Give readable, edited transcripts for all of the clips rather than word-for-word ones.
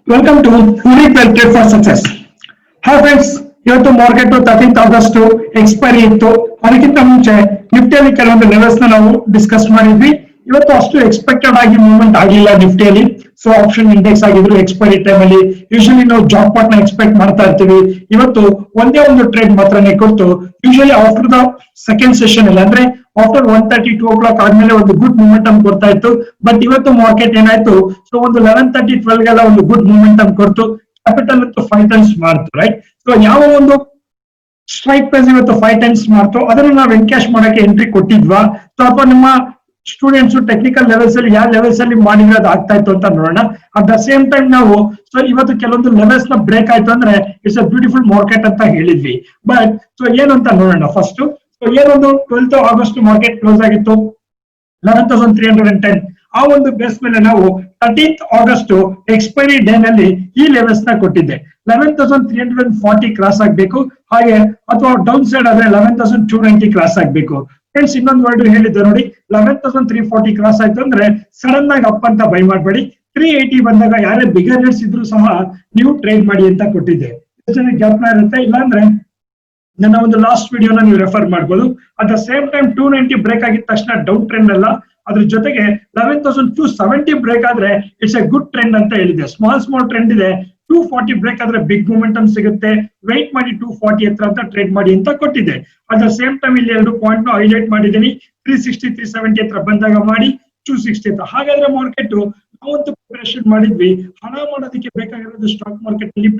Welcome to Unique Wealth Trade for Success. Hi friends, ಇವತ್ತು market 13th August expiry ಇತ್ತು. ಅದಕ್ಕಿಂತ ಮುಂಚೆ ನಿಫ್ಟಿಯಲ್ಲಿ ಕೆಲವೊಂದು ಲೆವೆಲ್ಸ್ ನಾವು ಡಿಸ್ಕಸ್ ಮಾಡಿದ್ವಿ. ಇವತ್ತು ಅಷ್ಟು ಎಕ್ಸ್ಪೆಕ್ಟೆಡ್ ಆಗಿ ಮೂವ್ಮೆಂಟ್ ಆಗಿಲ್ಲ ನಿಫ್ಟಿಯಲ್ಲಿ. ಸೊ ಆಪ್ಷನ್ ಇಂಡೆಕ್ಸ್ ಆಗಿದ್ರು ಎಕ್ಸ್ಪೈರಿ ಟೈಮ್ ಅಲ್ಲಿ ಯೂಶಲಿ ನಾವು ಜಾಕ್ ಪಾಟ್ ನ ಎಕ್ಸ್ಪೆಕ್ಟ್ ಮಾಡ್ತಾ ಇರ್ತೀವಿ. ಇವತ್ತು ಒಂದೇ ಒಂದು ಟ್ರೇಡ್ ಮಾತ್ರನೇ ಕೊಟ್ಟು usually after the second session ಅಲ್ಲಿ ಅಂದ್ರೆ ಆಫ್ಟರ್ 1:30 2 o'clock ಆದ್ಮೇಲೆ ಒಂದು ಗುಡ್ ಮೂವ್ಮೆಂಟಮ್ ಕೊಡ್ತಾ ಇತ್ತು. ಬಟ್ ಇವತ್ತು ಮಾರ್ಕೆಟ್ ಏನಾಯ್ತು, ಸೊ ಒಂದು 11:30 12 ಗೆಲ್ಲ ಒಂದು ಗುಡ್ ಮೂವ್ಮೆಂಟಮ್ ಕೊಡ್ತು. ಕ್ಯಾಪಿಟಲ್ ಅಂತೂ 5 ಟೈಮ್ಸ್ ಮಾಡ್ತು, ರೈಟ್. ಸೊ ಯಾವ ಒಂದು ಸ್ಟ್ರೈಕ್ ಪ್ರೈಸ್ ಇವತ್ತು 5 ಟೈಮ್ಸ್ ಮಾಡ್ತು, ಅದನ್ನ ನಾವು ಎನ್ಕ್ಯಾಶ್ ಮಾಡಕ್ಕೆ ಎಂಟ್ರಿ ಕೊಟ್ಟಿದ್ವಾ, ಸೊ ಅಥವಾ ನಿಮ್ಮ ಸ್ಟೂಡೆಂಟ್ಸ್ ಟೆಕ್ನಿಕಲ್ ಲೆವೆಲ್ಸ್ ಅಲ್ಲಿ ಯಾವ ಲೆವೆಲ್ಸ್ ಅಲ್ಲಿ ಮಾಡಿದ್ರೆ ಅದು ಆಗ್ತಾ ಇತ್ತು ಅಂತ ನೋಡೋಣ. ಅಟ್ ದ ಸೇಮ್ ಟೈಮ್ ನಾವು ಸೊ ಇವತ್ತು ಕೆಲವೊಂದು ಲೆವೆಲ್ಸ್ ನ ಬ್ರೇಕ್ ಆಯ್ತು ಅಂದ್ರೆ ಇಟ್ಸ್ ಅ ಬ್ಯೂಟಿಫುಲ್ ಮಾರ್ಕೆಟ್ ಅಂತ ಹೇಳಿದ್ವಿ. ಬಟ್ ಸೊ ಏನು ಅಂತ ನೋಡೋಣ ಫಸ್ಟ್. ಸೊ ಏನೊಂದು 12th ಆಗಸ್ಟ್ ಮಾರ್ಕೆಟ್ ಕ್ಲೋಸ್ ಆಗಿತ್ತು 11,310. ಆ ಒಂದು ಬೇಸ್ ಮೇಲೆ ನಾವು 13th ಆಗಸ್ಟ್ ಎಕ್ಸ್ಪೈರಿ ಡೇ ನಲ್ಲಿ ಈ ಲೆವೆಲ್ಸ್ ನ ಕೊಟ್ಟಿದ್ದೆ. 11,340 ಕ್ರಾಸ್ ಆಗ್ಬೇಕು, ಹಾಗೆ ಅಥವಾ ಡೌನ್ ಸೈಡ್ ಆದ್ರೆ 11,290 ಕ್ರಾಸ್ ಆಗ್ಬೇಕು. ಫ್ರೆಂಡ್ಸ್ ಇನ್ನೊಂದು ವರ್ಡ್ ಹೇಳಿದ್ದೆ ನೋಡಿ, 11,340 ಕ್ರಾಸ್ ಆಯ್ತು ಅಂದ್ರೆ ಸಡನ್ ಆಗಿ ಅಪ್ ಅಂತ ಬೈ ಮಾಡಬೇಡಿ. 380 ಬಂದಾಗ ಯಾರೇ ಬಿಗನರ್ಸ್ ಇದ್ರು ಸಹ ನೀವು ಟ್ರೇಡ್ ಮಾಡಿ ಅಂತ ಕೊಟ್ಟಿದ್ದೆ. ಜ್ಞಾಪನ ಇರುತ್ತೆ, ಇಲ್ಲಾಂದ್ರೆ ನನ್ನ ಒಂದು ಲಾಸ್ಟ್ ವಿಡಿಯೋನ ನೀವು ರೆಫರ್ ಮಾಡ್ಬೋದು. At the same time 290 break ಆಗಿದ ತಕ್ಷಣ ಡೌನ್ ಟ್ರೆಂಡ್ ಅಲ್ಲ, ಅದ್ರ ಜೊತೆಗೆ 11,270 ಬ್ರೇಕ್ ಆದ್ರೆ ಇಟ್ಸ್ ಎ ಗುಡ್ ಟ್ರೆಂಡ್ ಅಂತ ಹೇಳಿದೆ. ಸ್ಮಾಲ್ ಟ್ರೆಂಡ್ ಇದೆ. 240 ಬ್ರೇಕ್ ಆದ್ರೆ ಬಿಗ್ ಮೂಮೆಂಟಮ್ ಸಿಗುತ್ತೆ, ವೆಯ್ಟ್ ಮಾಡಿ 240 ಹತ್ರ ಅಂತ ಟ್ರೇಡ್ ಮಾಡಿ ಅಂತ ಕೊಟ್ಟಿದೆ. ಅಟ್ ದ ಸೇಮ್ ಟೈಮ್ ಇಲ್ಲಿ 2 ಪಾಯಿಂಟ್ ಹೈಲೈಟ್ ಮಾಡಿದ್ದೀನಿ. 360 370 ಹತ್ರ ಬಂದಾಗ ಮಾಡಿ 260 ಹತ್ರ. ಹಾಗಾದ್ರೆ ಮಾರ್ಕೆಟ್ ನಾವಂತೂ ಪ್ರಿಪರೇಷನ್ ಮಾಡಿದ್ವಿ. ಹಣ ಮಾಡೋದಕ್ಕೆ ಬೇಕಾಗಿರೋದು ಸ್ಟಾಕ್ ಮಾರ್ಕೆಟ್ ಅಲ್ಲಿ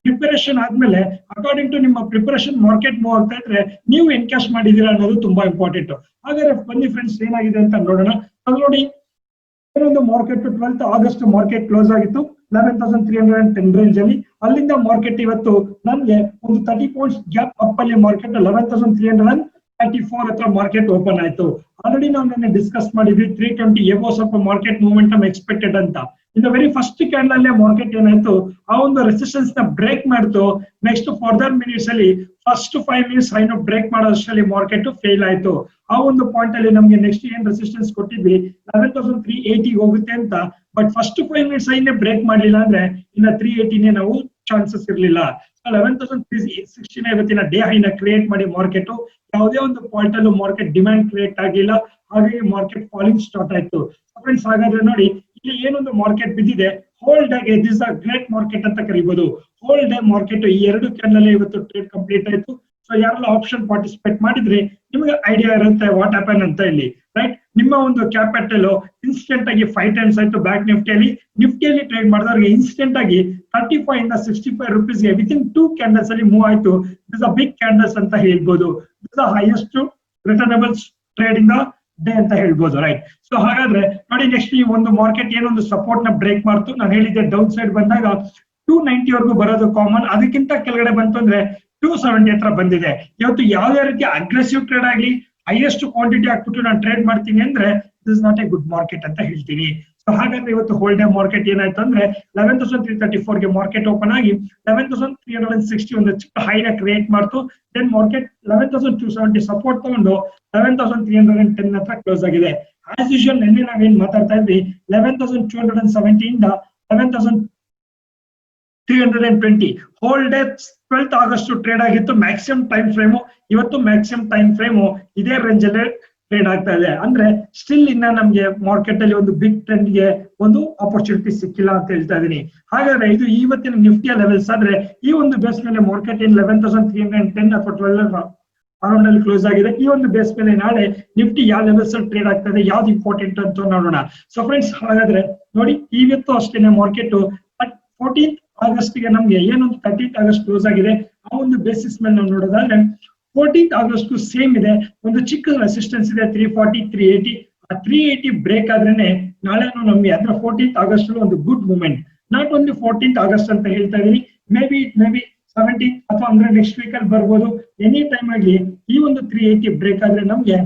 ಪ್ರಿಪರೇಷನ್ ಆದ್ಮೇಲೆ ಅಕಾರ್ಡಿಂಗ್ ಟು ನಿಮ್ಮ ಪ್ರಿಪರೇಷನ್ ಮಾರ್ಕೆಟ್ ಮೂವ್ ಆಗ್ತಾ ಇದ್ರೆ ನೀವು ಎನ್ಕ್ಯಾಶ್ ಮಾಡಿದೀರಾ ಅನ್ನೋದು ತುಂಬಾ ಇಂಪಾರ್ಟೆಂಟ್. ಹಾಗಾದ್ರೆ ಬನ್ನಿ ಫ್ರೆಂಡ್ಸ್ ಏನಾಗಿದೆ ಅಂತ ನೋಡೋಣ. ಅದು ನೋಡಿ, ಏನೊಂದು market 12th August market close ಆಗಿತ್ತು 11,310 ರೇಂಜ್ ಅಲ್ಲಿ. ಅಲ್ಲಿಂದ ಮಾರ್ಕೆಟ್ ಇವತ್ತು ನಮ್ಗೆ ಒಂದು 30 ಪಾಯಿಂಟ್ಸ್ ಗ್ಯಾಪ್ ಅಪ್ ಅಲ್ಲಿ ಮಾರ್ಕೆಟ್ 11,334 ಹತ್ರ ಮಾರ್ಕೆಟ್ ಓಪನ್ ಆಯ್ತು. ಆಲ್ರೆಡಿ ನಾವು ನಿನ್ನೆ ಡಿಸ್ಕಸ್ ಮಾಡಿದ್ವಿ 320 ಎಬೋ ಸ್ವಲ್ಪ ಮಾರ್ಕೆಟ್ ಮೂವ್ಮೆಂಟಮ್ ಎಕ್ಸ್ಪೆಕ್ಟೆಡ್ ಅಂತ. In the very first candle ಅಲ್ಲೇ ಮಾರ್ಕೆಟ್ ಏನಾಯ್ತು, ಆ ಒಂದು ರೆಸಿಸ್ಟೆನ್ಸ್ ನ ಬ್ರೇಕ್ ಮಾಡ್ತು. ನೆಕ್ಸ್ಟ್ ಫರ್ದರ್ ಮಿನಿಟ್ಸ್ ಅಲ್ಲಿ ಫಸ್ಟ್ 5 ಮಿನಿಟ್ಸ್ ಹೈನ ಬ್ರೇಕ್ ಮಾಡೋಷ್ಟರಲ್ಲಿ ಮಾರ್ಕೆಟ್ ಫೇಲ್ ಆಯ್ತು. ಆ ಒಂದು ಪಾಯಿಂಟ್ ಅಲ್ಲಿ ನಮ್ಗೆ ನೆಕ್ಸ್ಟ್ ಏನ್ ರೆಸಿಸ್ಟೆನ್ಸ್ ಕೊಟ್ಟಿದ್ವಿ 11,380 ಹೋಗುತ್ತೆ ಅಂತ. ಬಟ್ ಫಸ್ಟ್ 5 ಮಿನಿಟ್ಸ್ ಹೈನೇ ಬ್ರೇಕ್ ಮಾಡ್ಲಿಲ್ಲ ಅಂದ್ರೆ ಇನ್ನ 380 ನಾವು ಚಾನ್ಸಸ್ ಇರ್ಲಿಲ್ಲ. 11,360 ಇವತ್ತಿನ ಡೇ ಹೈನ ಕ್ರಿಯೇಟ್ ಮಾಡಿ ಮಾರ್ಕೆಟ್ ಯಾವುದೇ ಒಂದು ಪಾಯಿಂಟ್ ಅಲ್ಲೂ ಮಾರ್ಕೆಟ್ ಡಿಮ್ಯಾಂಡ್ ಕ್ರಿಯೇಟ್ ಆಗಿಲ್ಲ, ಹಾಗಾಗಿ ಮಾರ್ಕೆಟ್ ಫಾಲಿಂಗ್ ಸ್ಟಾರ್ಟ್ ಆಯ್ತು. ಫ್ರೆಂಡ್ಸ್ ಹಾಗಾದ್ರೆ ನೋಡಿ, ಇಲ್ಲಿ ಏನೊಂದು ಮಾರ್ಕೆಟ್ ಬಿದ್ದಿದೆ, whole day this a great market ಅಂತ ಕರಿಬಹುದು. ಹೋಲ್ ಡೇ ಮಾರ್ಕೆಟ್ ಈ 2 ಕ್ಯಾಂಡಲ್ ಇವತ್ತು ಟ್ರೇಡ್ ಕಂಪ್ಲೀಟ್ ಆಯ್ತು. ಸೊ ಯಾರೆಲ್ಲ ಆಪ್ಷನ್ ಪಾರ್ಟಿಸಿಪೇಟ್ ಮಾಡಿದ್ರೆ ನಿಮಗೆ ಐಡಿಯಾ ಇರುತ್ತೆ ವಾಟ್ ಹ್ಯಾಪನ್ ಅಂತ ಇಲ್ಲಿ, ರೈಟ್. ನಿಮ್ಮ ಒಂದು ಕ್ಯಾಪಿಟಲ್ ಇನ್ಸ್ಟೆಂಟ್ ಆಗಿ 5 ಟೈಮ್ಸ್ ಆಯ್ತು ಬ್ಯಾಂಕ್ ನಿಫ್ಟಿಯಲ್ಲಿ ಟ್ರೇಡ್ ಮಾಡಿದವ್ರಿಗೆ ಇನ್ಸ್ಟೆಂಟ್ ಆಗಿ 35 ಇಂದ 65 rupees ವಿತಿನ್ 2 ಕ್ಯಾಂಡಲ್ಸ್ ಅಲ್ಲಿ ಮೂವ್ ಆಯ್ತು. ದಿಸ್ ಅ ಬಿಗ್ ಕ್ಯಾಂಡಲ್ಸ್ ಅಂತ ಹೇಳ್ಬೋದು. This a highest returnable trade in the day ಅಂತ ಹೇಳ್ಬೋದು, ರೈಟ್. ಸೊ ಹಾಗಾದ್ರೆ ನೋಡಿ, ನೆಕ್ಸ್ಟ್ ಈ ಒಂದು ಮಾರ್ಕೆಟ್ ಏನೊಂದು ಸಪೋರ್ಟ್ ನ ಬ್ರೇಕ್ ಮಾಡ್ತು. ನಾನು ಹೇಳಿದ್ದೆ ಡೌನ್ ಸೈಡ್ ಬಂದಾಗ 290 ವರೆಗೂ ಬರೋದು ಕಾಮನ್, ಅದಕ್ಕಿಂತ ಕೆಳಗಡೆ ಬಂತು ಅಂದ್ರೆ 270 ಹತ್ರ ಬಂದಿದೆ. ಇವತ್ತು ಯಾವುದೇ ರೀತಿ ಅಗ್ರೆಸಿವ್ ಟ್ರೇಡ್ ಆಗ್ಲಿ, ಹೈಯೆಸ್ಟ್ ಕ್ವಾಂಟಿಟಿ ಹಾಕ್ಬಿಟ್ಟು ನಾನು ಟ್ರೇಡ್ ಮಾಡ್ತೀನಿ ಅಂದ್ರೆ this is not A good market ಅಂತ ಹೇಳ್ತೀನಿ. ಸೊ ಹಾಗಾದ್ರೆ ಇವತ್ತು ಹೋಲ್ ಡೇ ಮಾರ್ಕೆಟ್ ಏನಾಯ್ತು ಅಂದ್ರೆ 11,334 ಗೆ ಮಾರ್ಕೆಟ್ ಓಪನ್ ಆಗಿ 11,360 ಒಂದು ಚಿಕ್ಕ ಹೈನ ಕ್ರಿಯೇಟ್ ಮಾಡ್ತು. ದೆನ್ ಮಾರ್ಕೆಟ್ 11,270 ಸಪೋರ್ಟ್ ತಗೊಂಡು 11,310 ಹತ್ರ ಕ್ಲೋಸ್ ಆಗಿದೆ. ಆಸ್ ಯೂಶುವಲ್ ನಿನ್ನೆ ನಾವೇನ್ ಮಾತಾಡ್ತಾ ಇದ್ವಿ 11,270 ಇಂದ 11,320 whole day 12th August trade ಆಗಿತ್ತು. ಮ್ಯಾಕ್ಸಿಮಮ್ ಟೈಮ್ ಫ್ರೇಮು ಇವತ್ತು ಮ್ಯಾಕ್ಸಿಮಮ್ ಟೈಮ್ ಫ್ರೇಮು ಇದೇ ರೇಂಜ್ ಅಲ್ಲೇ ಟ್ರೇಡ್ ಆಗ್ತಾ ಇದೆ. ಅಂದ್ರೆ ಸ್ಟಿಲ್ ಇನ್ನ ನಮ್ಗೆ ಮಾರ್ಕೆಟ್ ಅಲ್ಲಿ ಒಂದು ಬಿಗ್ ಟ್ರೆಂಡ್ ಗೆ ಒಂದು ಆಪರ್ಚುನಿಟಿ ಸಿಕ್ಕಿಲ್ಲ ಅಂತ ಹೇಳ್ತಾ ಇದೀನಿ. ಹಾಗಾದ್ರೆ ಇದು ಇವತ್ತಿನ ನಿಫ್ಟಿಯ ಲೆವೆಲ್ಸ್ ಆದ್ರೆ ಈ ಒಂದು ಬೇಸ್ ಮೇಲೆ ಮಾರ್ಕೆಟ್ ಏನ್ 11,310 ಅಥವಾ 12 ಅರೌಂಡ್ ಅಲ್ಲಿ ಕ್ಲೋಸ್ ಆಗಿದೆ. ಈ ಒಂದು ಬೇಸ್ ಮೇಲೆ ನಾಳೆ ನಿಫ್ಟಿ ಯಾವ ಲೆವೆಲ್ಸ್ ಅಲ್ಲಿ ಟ್ರೇಡ್ ಆಗ್ತಾ ಇದೆ, ಯಾವ್ದು ಇಂಪಾರ್ಟೆಂಟ್ ಅಂತ ನೋಡೋಣ. ಸೊ ಫ್ರೆಂಡ್ಸ್ ಹಾಗಾದ್ರೆ ನೋಡಿ, ಇವತ್ತು ಅಷ್ಟೇನೆ ಮಾರ್ಕೆಟ್ 14th ಆಗಸ್ಟ್ ಗೆ ನಮ್ಗೆ ಏನೊಂದು 13th ಆಗಸ್ಟ್ ಕ್ಲೋಸ್ ಆಗಿದೆ. ಆ ಒಂದು ಬೇಸಿಸ್ ಮೇಲೆ ನಾವು ನೋಡೋದಾದ್ರೆ 14th ಆಗಸ್ಟ್ ಸೇಮ್ ಇದೆ. ಒಂದು ಚಿಕ್ಕ ರೆಸಿಸ್ಟೆನ್ಸ್ ಇದೆ 340 380. ಆ 380 ಬ್ರೇಕ್ ಆದ್ರೇನೆ ನಾಳೆನೂ ನಮ್ಗೆ ಅಂದ್ರೆ 14th ಆಗಸ್ಟ್ ಒಂದು good movement. Not only 14th August ಅಂತ ಹೇಳ್ತಾ ಇದೀನಿ, ಮೇ ಬಿ 17th ಅಥವಾ ಅಂದ್ರೆ ನೆಕ್ಸ್ಟ್ ವೀಕ್ ಅಲ್ಲಿ ಬರ್ಬೋದು. ಎನಿ ಟೈಮ್ ಆಗಿ ಈ ಒಂದು 380 ಬ್ರೇಕ್ ಆದ್ರೆ ನಮ್ಗೆ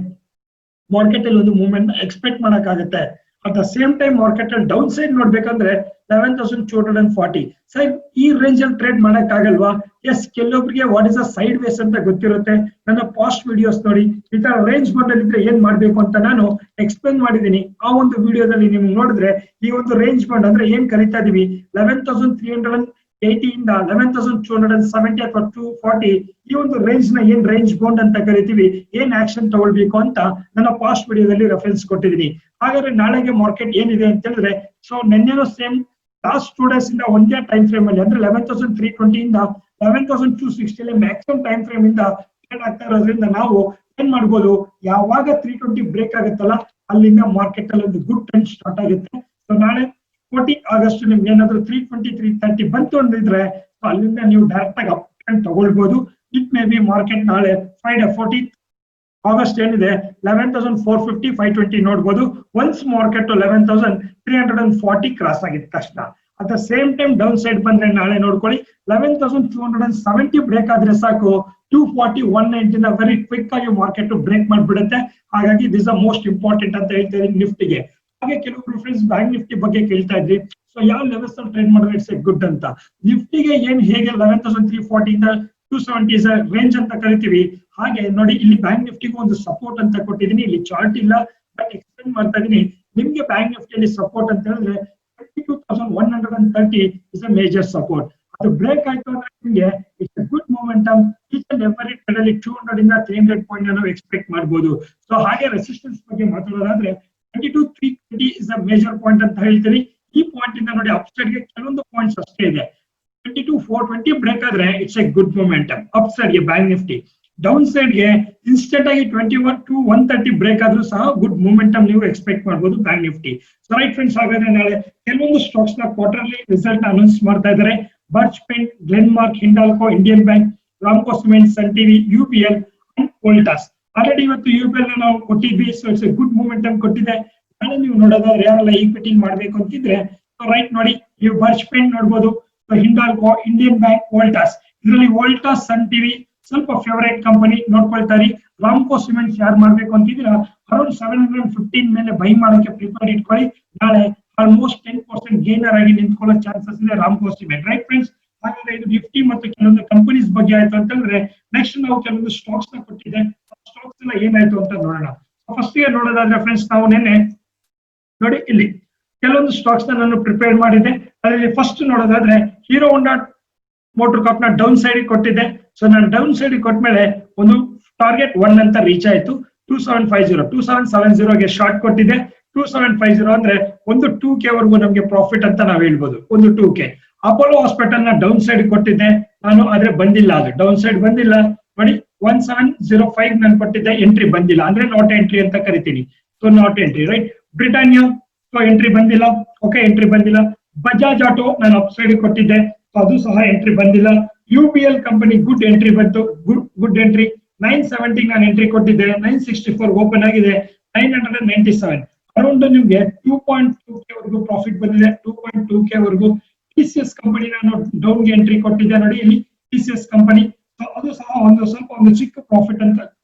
ಮಾರ್ಕೆಟ್ ಅಲ್ಲಿ ಒಂದು ಮೂವ್ಮೆಂಟ್ ಎಕ್ಸ್ಪೆಕ್ಟ್ ಮಾಡಕ್ ಆಗುತ್ತೆ. At the same time market ಅಲ್ಲಿ ಡೌನ್ ಸೈಡ್ ನೋಡ್ಬೇಕಂದ್ರೆ 11,240. ಸರ್ ಈ ರೇಂಜ್ ಅಲ್ಲಿ ಟ್ರೇಡ್ ಮಾಡಕ್ ಆಗಲ್ವಾ? ಎಸ್, ಕೆಲವೊಬ್ಬರಿಗೆ what is a sideways ಅಂತ ಗೊತ್ತಿರುತ್ತೆ. ನನ್ನ ಪಾಸ್ಟ್ ವಿಡಿಯೋಸ್ ನೋಡಿ, ಈ ತರ ರೇಂಜ್ ಬಂಡಲ್ ಇದ್ರೆ ಏನ್ ಮಾಡ್ಬೇಕು ಅಂತ ನಾನು ಎಕ್ಸ್ಪ್ಲೇನ್ ಮಾಡಿದೀನಿ. ಆ ಒಂದು ವಿಡಿಯೋದಲ್ಲಿ ನೀವು ನೋಡಿದ್ರೆ ಈ ಒಂದು ರೇಂಜ್ ಬಂಡ್ ಅಂದ್ರೆ ಏನ್ ಕರಿತಾ ಇದೀವಿ, 11,380 ಇಂದ 11,270 ಅಥವಾ 240 ಈ ಒಂದು ರೇಂಜ್ ನ ಏನ್ ರೇಂಜ್ ಬೌಂಡ್ ಅಂತ ಕರಿತೀವಿ, ಏನ್ ಆಕ್ಷನ್ ತಗೊಳ್ಬೇಕು ಅಂತ ನನ್ನ ಪಾಸ್ಟ್ ವಿಡಿಯೋದಲ್ಲಿ ರೆಫರೆನ್ಸ್ ಕೊಟ್ಟಿದ್ದೀನಿ. ಹಾಗಾದ್ರೆ ನಾಳೆಗೆ ಮಾರ್ಕೆಟ್ ಏನಿದೆ ಅಂತ ಹೇಳಿದ್ರೆ, ಸೊ ನಿನ್ನೆನೂ ಸೇಮ್ ಲಾಸ್ಟ್ 2 ಡೇಸ್ ಇಂದ ಒಂದೇ ಟೈಮ್ ಫ್ರೇಮ್ ಅಲ್ಲಿ ಅಂದ್ರೆ 11,320 ಇಂದ 11,260 ಮ್ಯಾಕ್ಸಿಮಮ್ ಟೈಮ್ ಫ್ರೇಮ್ ಇಂದ ಟ್ರೇಡ್ ಆಗ್ತಾ ಇರೋದ್ರಿಂದ ನಾವು ಏನ್ ಮಾಡ್ಬೋದು, ಯಾವಾಗ 320 ಬ್ರೇಕ್ ಆಗುತ್ತಲ್ಲ ಅಲ್ಲಿಂದ ಮಾರ್ಕೆಟ್ ಅಲ್ಲಿ ಒಂದು ಗುಡ್ ಟ್ರೆಂಡ್ ಸ್ಟಾರ್ಟ್ ಆಗುತ್ತೆ. ಸೊ ನಾಳೆ 14 ಆಗಸ್ಟ್ ನಿಮ್ಗೆ ಏನಾದ್ರು 320 330 ಬಂತು ಅಂದಿದ್ರೆ ಅಲ್ಲಿಂದ ನೀವು ಡೈರೆಕ್ಟ್ ಆಗಿ ಅಪ್ ಟ್ರೆಂಡ್ ತಗೊಳ್ಬಹುದು. ಇಟ್ ಮೇ ಬಿ ಮಾರ್ಕೆಟ್ ನಾಳೆ ಫ್ರೈಡೆ 14 ಆಗಸ್ಟ್ ಏನಿದೆ 11,450 520 ನೋಡ್ಬೋದು. ಒನ್ಸ್ ಮಾರ್ಕೆಟ್ 11,340 ಕ್ರಾಸ್ ಆಗಿದ ತಕ್ಷಣ at the same time down side ಬಂದ್ರೆ ನಾಳೆ ನೋಡ್ಕೊಳ್ಳಿ 11,270 ಬ್ರೇಕ್ ಆದ್ರೆ ಸಾಕು 240 190 ವೆರಿ ಕ್ವಿಕ್ ಆಗಿ ಮಾರ್ಕೆಟ್ ಬ್ರೇಕ್ ಮಾಡ್ಬಿಡುತ್ತೆ. ಹಾಗಾಗಿ ದಿಸ್ ಅ ಮೋಸ್ಟ್ ಇಂಪಾರ್ಟೆಂಟ್ ಅಂತ ಹೇಳ್ತಾ ಇದೀನಿ ನಿಫ್ಟಿಗೆ. ಹಾಗೆ ಕೆಲವೊಬ್ರು ಫ್ರೆಂಡ್ಸ್ ಬ್ಯಾಂಕ್ ನಿಫ್ಟಿ ಬಗ್ಗೆ ಕೇಳ್ತಾ ಇದ್ರಿ, ಸೊ ಯಾವ ಲೆವೆಲ್ಸ್ ಅಲ್ಲಿ ಟ್ರೇಡ್ ಮಾಡಿದ್ರೆ ಇಟ್ಸ್ ಎ ಗುಡ್ ಅಂತ. ನಿಫ್ಟಿಗೆ ಏನ್ ಹೇಗೆ 11,340 ಇಂದ 270 ರೇಂಜ್ ಅಂತ ಕರಿತೀವಿ, ಹಾಗೆ ನೋಡಿ ಇಲ್ಲಿ ಬ್ಯಾಂಕ್ ನಿಫ್ಟಿಗೂ ಒಂದು ಸಪೋರ್ಟ್ ಅಂತ ಕೊಟ್ಟಿದ್ದೀನಿ. ಇಲ್ಲಿ ಚಾರ್ಟ್ ಇಲ್ಲ ಬಟ್ ಎಕ್ಸ್ಪ್ಲೇನ್ ಮಾಡ್ತಾ ಇದೀನಿ. ನಿಮ್ಗೆ ಬ್ಯಾಂಕ್ ನಿಫ್ಟಿಯಲ್ಲಿ ಸಪೋರ್ಟ್ ಅಂತ ಹೇಳಿದ್ರೆ 22,130 ಇಸ್ ಅ ಮೇಜರ್ ಸಪೋರ್ಟ್. ಅದು ಬ್ರೇಕ್ ಆಯ್ತು ಅಂದ್ರೆ ನಿಮ್ಗೆ it's a good momentum. Each and every trade ಅಲ್ಲಿ 200 ಇಂದ 300 ಪಾಯಿಂಟ್ ನಾವು ಎಕ್ಸ್ಪೆಕ್ಟ್ ಮಾಡಬಹುದು. ಸೊ ಹಾಗೆ ರೆಸಿಸ್ಟೆನ್ಸ್ ಬಗ್ಗೆ ಮಾತಾಡೋದಾದ್ರೆ 22,320 ಇಸ್ ಅ ಮೇಜರ್ ಪಾಯಿಂಟ್ ಅಂತ ಹೇಳ್ತೀನಿ. ಈ ಪಾಯಿಂಟ್ ಇಂದ ನೋಡಿ ಅಪ್ ಸೈಡ್ ಗೆ ಕೆಲವೊಂದು ಪಾಯಿಂಟ್ಸ್ ಅಷ್ಟೇ ಇದೆ. 22,420 ಬ್ರೇಕ್ ಆದ್ರೆ it's a good momentum up side ಗೆ ಬ್ಯಾಂಕ್ ನಿಫ್ಟಿ. ಡೌನ್ ಸೈಡ್ ಗೆ ಇನ್ಸ್ಟೆಂಟ್ ಆಗಿ 21,130 ಬ್ರೇಕ್ ಆದ್ರೂ ಸಹ ಗುಡ್ ಮೊಮೆಂಟಮ್ ನೀವು ಎಕ್ಸ್ಪೆಕ್ಟ್ ಮಾಡಬಹುದು bank Nifty. So right friends, ಹಾಗಾದ್ರೆ ನಾಳೆ ಕೆಲವೊಂದು ಸ್ಟಾಕ್ಸ್ ನ ಕ್ವಾರ್ಟರ್ಲಿ ರಿಸಲ್ಟ್ ಅನೌನ್ಸ್ ಮಾಡ್ತಾ ಇದ್ದಾರೆ. Berger paint, Glenmark, Hindalco, Indian Bank, Ramco cement, Sun TV, UPL and Voltas. Already ಇವತ್ತು ಯುಪಿಎಲ್ ನಾವು ಕೊಟ್ಟಿದ್ವಿ. So it's a good momentum ಕೊಟ್ಟಿದೆ. ನಾಳೆ ನೀವು ನೋಡೋದಾದ್ರೆ ಯಾರೆಲ್ಲ ಈಕ್ವಿಟಿ ಮಾಡ್ಬೇಕು ಅಂತಿದ್ರೆ ರೈಟ್ ನೋಡಿ, ನೀವು ಬರ್ಚ್ ಪೇಂಟ್ ನೋಡ್ಬೋದು, ಹಿಂಡಾಲ್ಕೋ, ಇಂಡಿಯನ್ ಬ್ಯಾಂಕ್, ವೋಲ್ಟಾಸ್. ಇದರಲ್ಲಿ ವೋಲ್ಟಾಸ್, ಸನ್ ಟಿವಿ ಸ್ವಲ್ಪ ಫೇವರೇಟ್ ಕಂಪನಿ ನೋಡ್ಕೊಳ್ತಾರೆ. ರಾಮ್ಕೋ ಸಿಮೆಂಟ್ಸ್ ಯಾರು ಮಾಡ್ಬೇಕು ಅಂತಿದ್ದೀರಾ ಅರೌಂಡ್ 715 ಮೇಲೆ ಬೈ ಮಾಡೋಕೆ ಪ್ರಿಪೇರ್ ಇಟ್ಕೊಳ್ಳಿ. ನಾಳೆ ಆಲ್ಮೋಸ್ಟ್ 10% ಗೇನರ್ ಆಗಿ ನಿಂತ್ಕೊಳ್ಳೋ ಚಾನ್ಸಸ್ ಇದೆ ರಾಮ್ಕೋ ಸಿಮೆಂಟ್. ರೈಟ್ ಫ್ರೆಂಡ್ಸ್, ಹಾಗಾದ್ರೆ ಇದು ನಿಫ್ಟಿ ಮತ್ತು ಕೆಲವೊಂದು ಕಂಪನೀಸ್ ಬಗ್ಗೆ ಆಯ್ತು ಅಂತಂದ್ರೆ ನೆಕ್ಸ್ಟ್ ನಾವು ಕೆಲವೊಂದು ಸ್ಟಾಕ್ಸ್ ನ ಕೊಟ್ಟಿದೆ. ಸ್ಟಾಕ್ಸ್ ಎಲ್ಲ ಏನಾಯ್ತು ಅಂತ ನೋಡೋಣ. ಫಸ್ಟ್ ಗೆ ನೋಡೋದಾದ್ರೆ ಫ್ರೆಂಡ್ಸ್, ನಾವು ನಿನ್ನೆ ನೋಡಿ ಇಲ್ಲಿ ಕೆಲವೊಂದು ಸ್ಟಾಕ್ಸ್ ನ ನಾನು ಪ್ರಿಪೇರ್ ಮಾಡಿದ್ದೆ. ಅದರಲ್ಲಿ ಫಸ್ಟ್ ನೋಡೋದಾದ್ರೆ ಹೀರೋ ಹೋಂಡಾ ಮೋಟರ್ ಕಾಪ್ ನ ಡೌನ್ ಸೈಡ್ ಕೊಟ್ಟಿದ್ದೆ. ಸೊ ನಾನು ಡೌನ್ ಸೈಡ್ ಕೊಟ್ಮೇಲೆ ಒಂದು ಟಾರ್ಗೆಟ್ 1 ಅಂತ ರೀಚ್ ಆಯ್ತು. 2770 ಗೆ ಶಾರ್ಟ್ ಕೊಟ್ಟಿದೆ. 2750 ಅಂದ್ರೆ ಒಂದು 2K ವರೆಗೂ ನಮಗೆ ಪ್ರಾಫಿಟ್ ಅಂತ ನಾವು ಹೇಳ್ಬೋದು, ಒಂದು 2K. ಅಪೋಲೋ ಹಾಸ್ಪಿಟಲ್ ನ ಡೌನ್ ಸೈಡ್ ಕೊಟ್ಟಿದ್ದೆ ನಾನು, ಆದ್ರೆ ಬಂದಿಲ್ಲ, ಅದು ಡೌನ್ ಸೈಡ್ ಬಂದಿಲ್ಲ ನೋಡಿ. 1705 ನಾನು ಕೊಟ್ಟಿದ್ದೆ, ಎಂಟ್ರಿ ಬಂದಿಲ್ಲ, ಅಂದ್ರೆ ನಾಟ್ ಎಂಟ್ರಿ ಅಂತ ಕರಿತೀನಿ. So not entry. Right, Britannia so entry ಬಂದಿಲ್ಲ, ಓಕೆ ಎಂಟ್ರಿ ಬಂದಿಲ್ಲ. ಬಜಾಜ್ ಆಟೋ ನಾನು ಅಪ್ ಸೈಡ್ ಕೊಟ್ಟಿದ್ದೆ, ಅದು ಸಹ ಎಂಟ್ರಿ ಬಂದಿಲ್ಲ. ಯುಪಿಎಲ್ ಕಂಪನಿ ಗುಡ್ ಎಂಟ್ರಿ ಬಂತು, ಗುಡ್ ಎಂಟ್ರಿ. 970 ನಾನು ಎಂಟ್ರಿ ಕೊಟ್ಟಿದ್ದೆ, 964 ಓಪನ್ ಆಗಿದೆ, 997 ಅರೌಂಡ್ ನಿಮ್ಗೆ 2.2K ವರೆಗೂ ಪ್ರಾಫಿಟ್ ಬಂದಿದೆ, 2.2K ವರೆಗೂ. ಟಿಸಿಎಸ್ ಕಂಪನಿ ನಾನು ಡೌನ್ ಗೆ ಎಂಟ್ರಿ ಕೊಟ್ಟಿದ್ದೆ ನೋಡಿ, ಇಲ್ಲಿ ಟಿಸಿಎಸ್ ಕಂಪನಿ ಅದು ಸಹ ಒಂದು ಚಿಕ್ಕ ಪ್ರಾಫಿಟ್ ಅಂತ.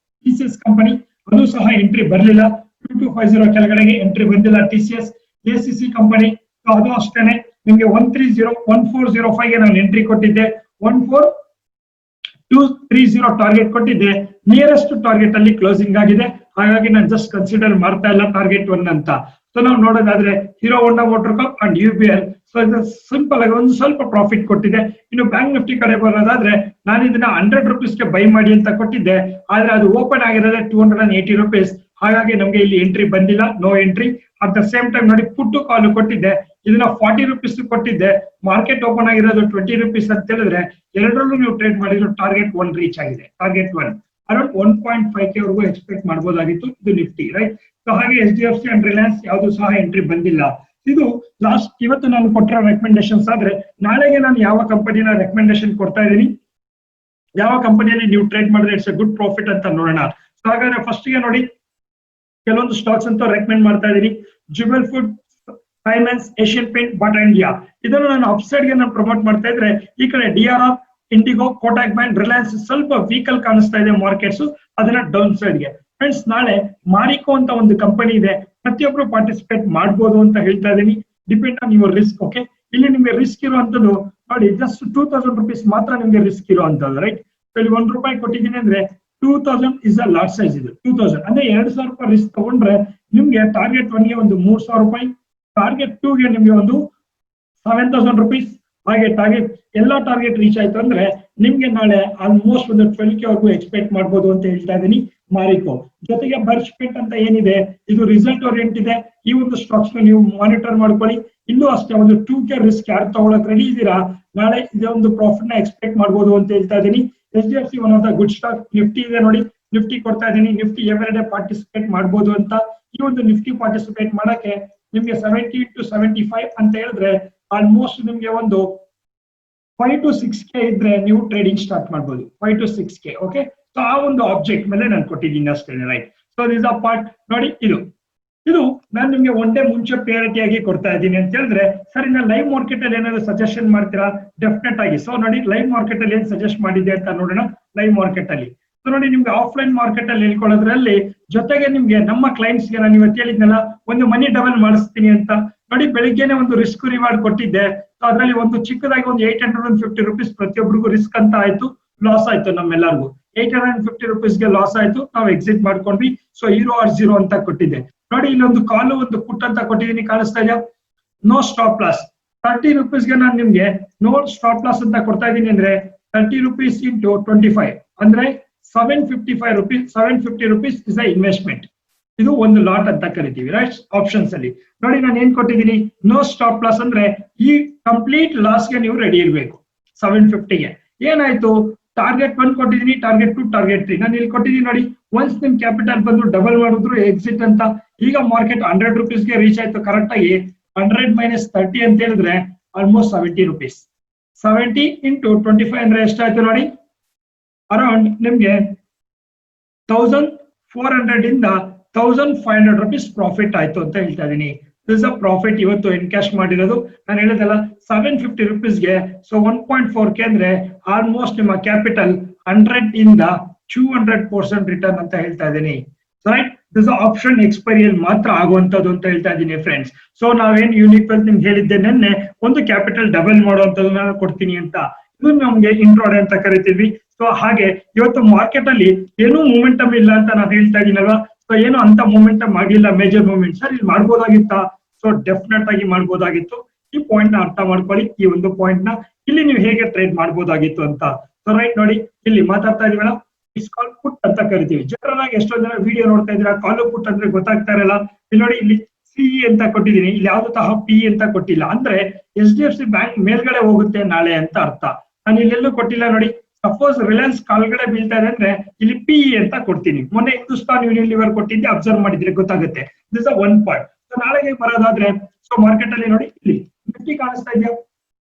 ಟಿಸಿಎಸ್ ಕಂಪನಿ ಅದು ಸಹ ಎಂಟ್ರಿ ಬರಲಿಲ್ಲ, 2250 ಕೆಳಗಡೆಗೆ ಎಂಟ್ರಿ ಬಂದಿಲ್ಲ ಟಿಸಿಎಸ್. ಎಸಿಸಿ ಕಂಪನಿ ಅದು ಅಷ್ಟೇನೆ ನಿಮ್ಗೆ 1405 ಗೆ ನಾನು ಎಂಟ್ರಿ ಕೊಟ್ಟಿದ್ದೆ, 14230 ಟಾರ್ಗೆಟ್ ಕೊಟ್ಟಿದ್ದೆ. ನಿಯರೆಸ್ಟ್ ಟಾರ್ಗೆಟ್ ಅಲ್ಲಿ ಕ್ಲೋಸಿಂಗ್ ಆಗಿದೆ, ಹಾಗಾಗಿ ನಾನು ಜಸ್ಟ್ ಕನ್ಸಿಡರ್ ಮಾಡ್ತಾ ಇಲ್ಲ ಟಾರ್ಗೆಟ್ 1 ಅಂತ. ಸೊ ನಾವು ನೋಡೋದಾದ್ರೆ Hero Honda motor corp and UPL so ಇದು ಸಿಂಪಲ್ ಆಗಿ ಒಂದು ಸ್ವಲ್ಪ ಪ್ರಾಫಿಟ್ ಕೊಟ್ಟಿದೆ. ಇನ್ನು ಬ್ಯಾಂಕ್ ನಿಫ್ಟಿ ಕಡೆ ಬರೋದಾದ್ರೆ ನಾನು ಇದನ್ನ 100 ರುಪೀಸ್ಗೆ ಬೈ ಮಾಡಿ ಅಂತ ಕೊಟ್ಟಿದ್ದೆ, ಆದ್ರೆ ಅದು ಓಪನ್ ಆಗಿರೋದೇ 280 ರುಪೀಸ್. ಹಾಗಾಗಿ ನಮ್ಗೆ ಇಲ್ಲಿ ಎಂಟ್ರಿ ಬಂದಿಲ್ಲ, no entry. At the same time ನೋಡಿ ಪುಟ್ಟು ಕಾಲ್ ಕೊಟ್ಟಿದ್ದೆ, ಇದನ್ನ 40 ರುಪೀಸ್ ಕೊಟ್ಟಿದ್ದೆ, ಮಾರ್ಕೆಟ್ ಓಪನ್ ಆಗಿರೋದು 20 ರುಪೀಸ್ ಅಂತ ಹೇಳಿದ್ರೆ ಎರಡರಲ್ಲೂ ನೀವು ಟ್ರೇಡ್ ಮಾಡಿರೋ ಟಾರ್ಗೆಟ್ 1 ರೀಚ್ ಆಗಿದೆ. ಟಾರ್ಗೆಟ್ 1 ಅರೌಂಡ್ 1.5K ವರೆಗೂ ಎಕ್ಸ್ಪೆಕ್ಟ್ ಮಾಡಬಹುದಾಗಿತ್ತು ಇದು ನಿಫ್ಟಿ. ರೈಟ್, ಸೊ ಹಾಗೆ HDFC ಅಂಡ್ ರಿಲಯನ್ಸ್ ಯಾವುದು ಸಹ ಎಂಟ್ರಿ ಬಂದಿಲ್ಲ. ಇದು ಲಾಸ್ಟ್ ಇವತ್ತು ನಾನು ಕೊಟ್ಟಿರೋ ರೆಕಮೆಂಡೇಶನ್ಸ್. ಆದ್ರೆ ನಾಳೆಗೆ ನಾನು ಯಾವ ಕಂಪನಿನ ರೆಕಮೆಂಡೇಶನ್ ಕೊಡ್ತಾ ಇದ್ದೀನಿ, ಯಾವ ಕಂಪನಿಯಲ್ಲಿ ನೀವು ಟ್ರೇಡ್ ಮಾಡಿದ್ರೆ ಇಟ್ಸ್ ಎ ಗುಡ್ ಪ್ರಾಫಿಟ್ ಅಂತ ನೋಡೋಣ. ಸೊ ಹಾಗಾದ್ರೆ ಫಸ್ಟ್ ಗೆ ನೋಡಿ ಕೆಲವೊಂದು ಸ್ಟಾಕ್ಸ್ ಅಂತ ರೆಕಮೆಂಡ್ ಮಾಡ್ತಾ ಇದ್ದೀನಿ. Jewel food, finance, Asian paint, Bata India. ಇದನ್ನು ನಾನು ಅಪ್ಸೈಡ್ ಗೆ ನಾನು ಪ್ರಮೋಟ್ ಮಾಡ್ತಾ ಇದ್ರೆ ಈ ಕಡೆ DRR, IndiGo, Kotak bank, Reliance ಸ್ವಲ್ಪ ವೀಕಲ್ ಕಾಣಿಸ್ತಾ ಇದೆ ಮಾರ್ಕೆಟ್ಸ್, ಅದನ್ನ ಡೌನ್ ಸೈಡ್ ಗೆ. ಫ್ರೆಂಡ್ಸ್, ನಾಳೆ ಮಾರಿಕೋ ಅಂತ ಒಂದು ಕಂಪನಿ ಇದೆ, ಪ್ರತಿಯೊಬ್ರು ಪಾರ್ಟಿಸಿಪೇಟ್ ಮಾಡಬಹುದು ಅಂತ ಹೇಳ್ತಾ ಇದೀನಿ. Depend on your risk. Okay, ಇಲ್ಲಿ ನಿಮ್ಗೆ ರಿಸ್ಕ್ ಇರುವಂತದ್ದು ನೋಡಿ ಜಸ್ಟ್ 2000 rupees ಮಾತ್ರ ನಿಮ್ಗೆ ರಿಸ್ಕ್ ಇರುವಂತದ್ದು, ರೈಟ್. ಇಲ್ಲಿ ₹1 ಕೊಟ್ಟಿದ್ದೀನಿ ಅಂದ್ರೆ 2000 ಇಸ್ ಅ ಲಾಟ್ ಸೈಜ್. ಇದು 2000 ಅಂದ್ರೆ 2000 ರೂಪಾಯಿ ರಿಸ್ಕ್ ತಗೊಂಡ್ರೆ ನಿಮ್ಗೆ ಟಾರ್ಗೆಟ್ 1 ಗೆ ಒಂದು ₹3000, ಟಾರ್ಗೆಟ್ 2 ಗೆ ನಿಮ್ಗೆ ಒಂದು 7000 rupees. ಹಾಗೆ ಟಾರ್ಗೆಟ್ ಎಲ್ಲಾ ಟಾರ್ಗೆಟ್ ರೀಚ್ ಆಯ್ತು ಅಂದ್ರೆ ನಿಮ್ಗೆ ನಾಳೆ ಆಲ್ಮೋಸ್ಟ್ ಒಂದು 12K ವರೆಗೂ ಎಕ್ಸ್ಪೆಕ್ಟ್ ಮಾಡ್ಬೋದು ಅಂತ ಹೇಳ್ತಾ ಇದೀನಿ ಮಾರಿಕೋ. ಜೊತೆಗೆ ಬರ್ಸ್ಪೆಟ್ ಅಂತ ಏನಿದೆ ಇದು ರಿಸಲ್ಟ್ ಓರಿಯೆಂಟ್ ಇದೆ. ಈ ಒಂದು ಸ್ಟಾಕ್ಸ್ ನೀವು ಮಾನಿಟರ್ ಮಾಡ್ಕೊಳ್ಳಿ. ಇಲ್ಲೂ ಅಷ್ಟೇ ಒಂದು 2K ರಿಸ್ಕ್ ಯಾರು ತಗೊಳಕ್ ರೆಡಿ ಇದ್ದೀರಾ, ನಾಳೆ ಇದೇ ಒಂದು ಪ್ರಾಫಿಟ್ ನ ಎಕ್ಸ್ಪೆಕ್ಟ್ ಮಾಡ್ಬೋದು ಅಂತ ಹೇಳ್ತಾ ಇದೀನಿ. HDFC one of the good stock. Nifty ಇದೆ ನೋಡಿ, ನಿಫ್ಟಿ ಕೊಡ್ತಾ ಇದೀನಿ. ನಿಫ್ಟಿ ಎವ್ರಿಡೇ ಪಾರ್ಟಿಸಿಪೇಟ್ ಮಾಡ್ಬೋದು ಅಂತ. ಈ ಒಂದು ನಿಫ್ಟಿ ಪಾರ್ಟಿಸಿಪೇಟ್ ಮಾಡಕ್ಕೆ ನಿಮ್ಗೆ 70 to 75 ಅಂತ ಹೇಳಿದ್ರೆ ಆಲ್ಮೋಸ್ಟ್ ನಿಮ್ಗೆ ಒಂದು 5 to 6K ಇದ್ರೆ ನೀವು ಟ್ರೇಡಿಂಗ್ ಸ್ಟಾರ್ಟ್ ಮಾಡ್ಬೋದು. 5 to 6K. ಓಕೆ, ಸೊ ಆ ಒಂದು ಆಬ್ಜೆಕ್ಟ್ ಮೇಲೆ ನಾನು ಕೊಟ್ಟಿದ್ದೀನಿ ಅಷ್ಟೇ, right. So this a part ನೋಡಿ. ಇದು ನಾನು ನಿಮ್ಗೆ ಒನ್ ಡೇ ಮುಂಚೆ ಪ್ರಿಯಾರಿಟಿ ಆಗಿ ಕೊಡ್ತಾ ಇದ್ದೀನಿ ಅಂತ ಹೇಳಿದ್ರೆ ಸರಿ, ನಾನು ಲೈವ್ ಮಾರ್ಕೆಟ್ ಅಲ್ಲಿ ಏನಾದ್ರು ಸಜೆಷನ್ ಮಾಡ್ತೀರಾ? ಡೆಫಿನೆಟ್ ಆಗಿ. ಸೊ ನೋಡಿ, ಲೈವ್ ಮಾರ್ಕೆಟ್ ಅಲ್ಲಿ ಏನ್ ಸಜೆಸ್ಟ್ ಮಾಡಿದೆ ಅಂತ ನೋಡೋಣ. ಲೈವ್ ಮಾರ್ಕೆಟ್ ಅಲ್ಲಿ ಸೊ ನೋಡಿ, ನಿಮ್ಗೆ ಆಫ್ಲೈನ್ ಮಾರ್ಕೆಟ್ ಅಲ್ಲಿ ಹೇಳ್ಕೊಳ್ಳೋದ್ರಲ್ಲಿ ಜೊತೆಗೆ ನಿಮ್ಗೆ ನಮ್ಮ ಕ್ಲೈಂಟ್ಸ್ ಗೆ ನಾನು ಇವತ್ತು ಹೇಳಿದ್ನಲ್ಲ ಒಂದು ಮನಿ ಡಬಲ್ ಮಾಡಿಸ್ತೀನಿ ಅಂತ. ನೋಡಿ, ಬೆಳಿಗ್ಗೆನೆ ಒಂದು ರಿಸ್ಕ್ ರಿವಾರ್ಡ್ ಕೊಟ್ಟಿದ್ದೆ. ಸೊ ಅದರಲ್ಲಿ ಒಂದು ಚಿಕ್ಕದಾಗಿ ಒಂದು 850 rupees ಪ್ರತಿಯೊಬ್ಬರಿಗೂ ರಿಸ್ಕ್ ಅಂತ ಆಯ್ತು, ಲಾಸ್ ಆಯ್ತು ನಮ್ಮೆಲ್ಲರಿಗೂ. 850 rupees ಗೆ ಲಾಸ್ ಆಯ್ತು, ನಾವು ಎಕ್ಸಿಟ್ ಮಾಡ್ಕೊಂಡ್ವಿ. ಸೊ 0 ಅಂತ ಕೊಟ್ಟಿದ್ದೆ ನೋಡಿ. ಇಲ್ಲೊಂದು ಕಾಲು ಒಂದು ಪುಟ್ ಅಂತ ಕೊಟ್ಟಿದ್ದೀನಿ, ಕಾಣಿಸ್ತಾ ಇದೆಯಾ? No stop loss. 30 rupees ಗೆ ನಾನು ನಿಮ್ಗೆ ನೋ ಸ್ಟಾಪ್ ಲಾಸ್ ಅಂತ ಕೊಡ್ತಾ ಇದ್ದೀನಿ ಅಂದ್ರೆ 30 rupees into 25 ಅಂದ್ರೆ 755 rupees. 750 rupees is a investment. ಇದು ಒಂದು ಲಾಟ್ ಅಂತ ಕರಿತೀವಿ, ರೈಟ್? ಆಪ್ಷನ್ಸ್ ಅಲ್ಲಿ ನೋಡಿ ನಾನು ಏನ್ ಕೊಟ್ಟಿದ್ದೀನಿ, ನೋ ಸ್ಟಾಪ್ ಲಾಸ್ ಅಂದ್ರೆ ಈ ಕಂಪ್ಲೀಟ್ ಲಾಸ್ ಗೆ ನೀವು ರೆಡಿ ಇರಬೇಕು. 750 ಗೆ ಏನಾಯ್ತು, ಟಾರ್ಗೆಟ್ 1 ಕೊಟ್ಟಿದ್ದೀನಿ, ಟಾರ್ಗೆಟ್ 2, ಟಾರ್ಗೆಟ್ 3 ನಾನು ಇಲ್ಲಿ ಕೊಟ್ಟಿದ್ದೀನಿ ನೋಡಿ. ಒನ್ಸ್ ನಿಮ್ ಕ್ಯಾಪಿಟಲ್ ಬಂದು ಡಬಲ್ ಮಾಡಿದ್ರು ಎಕ್ಸಿಟ್ ಅಂತ. ಈಗ ಮಾರ್ಕೆಟ್ 100 rupees ಗೆ ರೀಚ್ ಆಯ್ತು ಕರೆಕ್ಟ್ ಆಗಿ. 100 minus 30 ಅಂತ ಹೇಳಿದ್ರೆ ಆಲ್ಮೋಸ್ಟ್ 70 rupees. 70 into 25 ಅಂದ್ರೆ ಎಷ್ಟಾಯ್ತು ನೋಡಿ, ಅರೌಂಡ್ ನಿಮ್ಗೆ 1400 ಇಂದ 1500 rupees ಪ್ರಾಫಿಟ್ ಆಯ್ತು ಅಂತ ಹೇಳ್ತಾ ಇದೀನಿ. ದಿಸ್ ಅ ಪ್ರಾಫಿಟ್ ಇವತ್ತು ಎನ್ಕ್ಯಾಶ್ ಮಾಡಿರೋದು. ನಾನು ಹೇಳಿದಲ್ಲ 750 rupees ಗೆ. ಸೊ 1.4K ಅಂದ್ರೆ ಆಲ್ಮೋಸ್ಟ್ ನಿಮ್ಮ ಕ್ಯಾಪಿಟಲ್ 100 ಇಂದ 200% ರಿಟರ್ನ್ ಅಂತ ಹೇಳ್ತಾ ಇದೀನಿ, ರೈಟ್? ದಿಸ್ ಆಪ್ಷನ್ ಎಕ್ಸ್ಪೈರಿಯಲ್ಲಿ ಮಾತ್ರ ಆಗುವಂತದ್ದು ಅಂತ ಹೇಳ್ತಾ ಇದೀನಿ ಫ್ರೆಂಡ್ಸ್. ಸೊ ನಾವೇನ್ ಯೂನಿಕ್ ವೆಲ್ತ್ ನಿಮ್ಗೆ ಹೇಳಿದ್ದೆ ನಿನ್ನೆ, ಒಂದು ಕ್ಯಾಪಿಟಲ್ ಡಬಲ್ ಮಾಡುವಂತದನ್ನ ಕೊಡ್ತೀನಿ ಅಂತ. ಇದು ನಮ್ಗೆ ಇಂಟ್ರೋಡೆ ಅಂತ ಕರಿತೀವಿ. ಸೊ ಹಾಗೆ ಇವತ್ತು ಮಾರ್ಕೆಟ್ ಅಲ್ಲಿ ಏನೂ ಮೂಮೆಂಟಮ್ ಇಲ್ಲ ಅಂತ ನಾನು ಹೇಳ್ತಾ ಇದೀನಲ್ವಾ. ಸೊ ಏನು ಅಂತ ಮೂಮೆಂಟಮ್ ಆಗಿಲ್ಲ, ಮೇಜರ್ ಮೂವ್ಮೆಂಟ್. ಸರ್ ಇಲ್ಲಿ ಮಾಡ್ಬೋದಾಗಿತ್ತಾ? ಸೊ ಡೆಫಿನೆಟ್ ಆಗಿ ಮಾಡ್ಬೋದಾಗಿತ್ತು. ಈ ಪಾಯಿಂಟ್ ನ ಅರ್ಥ ಮಾಡ್ಕೊಳ್ಳಿ. ಈ ಒಂದು ಪಾಯಿಂಟ್ ನ ಇಲ್ಲಿ ನೀವು ಹೇಗೆ ಟ್ರೇಡ್ ಮಾಡ್ಬೋದಾಗಿತ್ತು ಅಂತ. ಸೊ ರೈಟ್ ನೋಡಿ, ಇಲ್ಲಿ ಮಾತಾಡ್ತಾ ಇದೀವಲ್ಲ, ಇಟ್ಸ್ ಕಾಲ್ ಪುಟ್ ಅಂತ ಕರಿತೀವಿ. ಜನರಲ್ ಆಗಿ ಎಷ್ಟೊಂದು ಜನ ವಿಡಿಯೋ ನೋಡ್ತಾ ಇದ್ದೀರಾ, ಕಾಲು ಪುಟ್ ಅಂದ್ರೆ ಗೊತ್ತಾಗ್ತಾ ಇರಲ್ಲ. ಇಲ್ಲಿ ನೋಡಿ, ಇಲ್ಲಿ ಸಿಇ ಅಂತ ಕೊಟ್ಟಿದ್ದೀನಿ, ಇಲ್ಲಿ ಯಾವ್ದು ತಹ ಪಿ ಅಂತ ಕೊಟ್ಟಿಲ್ಲ. ಅಂದ್ರೆ HDFC ಬ್ಯಾಂಕ್ ಮೇಲ್ಗಡೆ ಹೋಗುತ್ತೆ ನಾಳೆ ಅಂತ ಅರ್ಥ. ನಾನು ಇಲ್ಲೆಲ್ಲೂ ಕೊಟ್ಟಿಲ್ಲ ನೋಡಿ. ಸಪೋಸ್ ರಿಲಯನ್ಸ್ ಕಾಲ್ಗಡೆ ಬೀಳ್ತಾ ಇದೆ ಅಂದ್ರೆ ಇಲ್ಲಿ PE ಅಂತ ಕೊಡ್ತೀನಿ. ಮೊನ್ನೆ ಹಿಂದೂಸ್ತಾನ್ ಯೂನಿಲಿವರ್ ಕೊಟ್ಟಿದ್ದೆ, ಅಬ್ಸರ್ವ್ ಮಾಡಿದ್ರೆ ಗೊತ್ತಾಗುತ್ತೆ. This a one point. So ನಾಳೆಗೆ ಬರೋದಾದ್ರೆ ಸೊ ಮಾರ್ಕೆಟ್ ಅಲ್ಲಿ ನೋಡಿ, ಇಲ್ಲಿ ನಿಫ್ಟಿ ಕಾಣಿಸ್ತಾ ಇದೆಯಾ?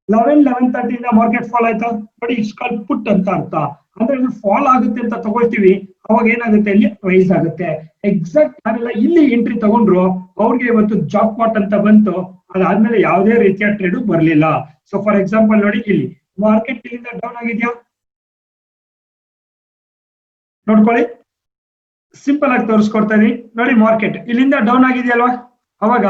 11:30 ಇಂದ ಮಾರ್ಕೆಟ್ ಫಾಲ್ ಆಯ್ತಾ ನೋಡಿ. ಇಟ್ಸ್ ಕಾಲ್ ಪುಟ್ ಅಂತ ಅರ್ಥ. ಅಂದ್ರೆ ಇದು ಫಾಲ್ ಆಗುತ್ತೆ ಅಂತ ತಗೊಳ್ತೀವಿ, ಅವಾಗ ಏನಾಗುತ್ತೆ, ಇಲ್ಲಿ ರೈಸ್ ಆಗುತ್ತೆ. ಎಕ್ಸಾಕ್ಟ್ ಯಾರೆಲ್ಲ ಇಲ್ಲಿ ಎಂಟ್ರಿ ತಗೊಂಡ್ರು ಅವ್ರಿಗೆ ಇವತ್ತು ಜಾಬ್ ಪಾಟ್ ಅಂತ ಬಂತು. ಅದಾದ್ಮೇಲೆ ಯಾವುದೇ ರೀತಿಯ ಟ್ರೇಡ್ ಬರ್ಲಿಲ್ಲ. ಸೊ ಫಾರ್ ಎಕ್ಸಾಂಪಲ್ ನೋಡಿ, ಇಲ್ಲಿ ಮಾರ್ಕೆಟ್ ಇಲ್ಲಿಂದ ಡೌನ್ ಆಗಿದ್ಯಾ ನೋಡ್ಕೊಳ್ಳಿ. ಸಿಂಪಲ್ ಆಗಿ ತೋರಿಸ್ಕೊಡ್ತಾ ಇದೀನಿ ನೋಡಿ. ಮಾರ್ಕೆಟ್ ಇಲ್ಲಿಂದ ಡೌನ್ ಆಗಿದೆಯಲ್ವಾ, ಅವಾಗ